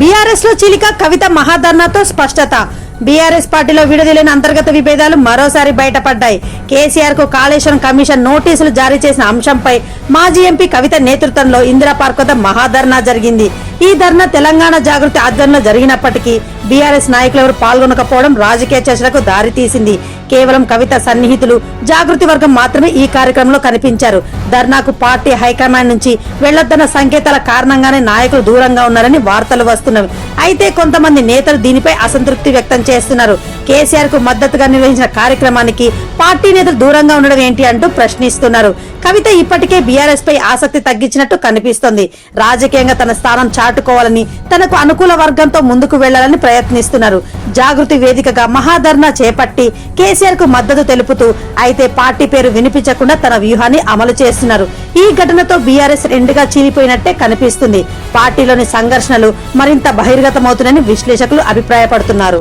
BRS లో చీలిక కవిత మహాధర్నాతో స్పష్టత. బీఆర్ఎస్ పార్టీలో విడదీయలేని అంతర్గత విభేదాలు మరోసారి బయటపడ్డాయి. కేసీఆర్ కు కాళేశ్వరం కమిషన్ నోటీసులు జారీ చేసిన అంశంపై మాజీ ఎంపీ కవిత నేతృత్వంలో ఇందిరా పార్క్ వద్ద మహాధర్నా జరిగింది. ఈ ధర్నా తెలంగాణ జాగృతి ఆధ్వర్యంలో జరిగినప్పటికీ బీఆర్ఎస్ నాయకులెవరు పాల్గొనకపోవడం రాజకీయ చర్చలకు దారితీసింది. కేవలం కవిత సన్నిహితులు, జాగృతి వర్గం మాత్రమే ఈ కార్యక్రమంలో కనిపించారు. ధర్నాకు పార్టీ హైకమాండ్ నుంచి వెళ్లొద్దన్న సంకేతాల కారణంగానే నాయకులు దూరంగా ఉన్నారని వార్తలు వస్తున్నవి. అయితే కొంతమంది నేతలు దీనిపై అసంతృప్తి వ్యక్తం చేస్తున్నారు. కేసీఆర్ కు మద్దతుగా నిర్వహించిన కార్యక్రమానికి పార్టీ నేతలు దూరంగా ఉండడం ఏంటి అంటూ ప్రశ్నిస్తున్నారు. కవిత ఇప్పటికే బీఆర్ఎస్ పై ఆసక్తి తగ్గించినట్టు కనిపిస్తోంది. రాజకీయంగా తన స్థానం చాటుకోవాలని, తనకు అనుకూల వర్గంతో ముందుకు వెళ్లాలని ప్రయత్నిస్తున్నారు. జాగృతి వేదికగా మహాధర్నా చేపట్టి కేసీఆర్ కు మద్దతు తెలుపుతూ అయితే పార్టీ పేరు వినిపించకుండా తన వ్యూహాన్ని అమలు చేస్తున్నారు. ఈ ఘటనతో బీఆర్ఎస్ రెండుగా చీలిపోయినట్టే కనిపిస్తుంది. పార్టీలోని సంఘర్షణలు మరింత బహిర్గతమవుతున్నాయని విశ్లేషకులు అభిప్రాయపడుతున్నారు.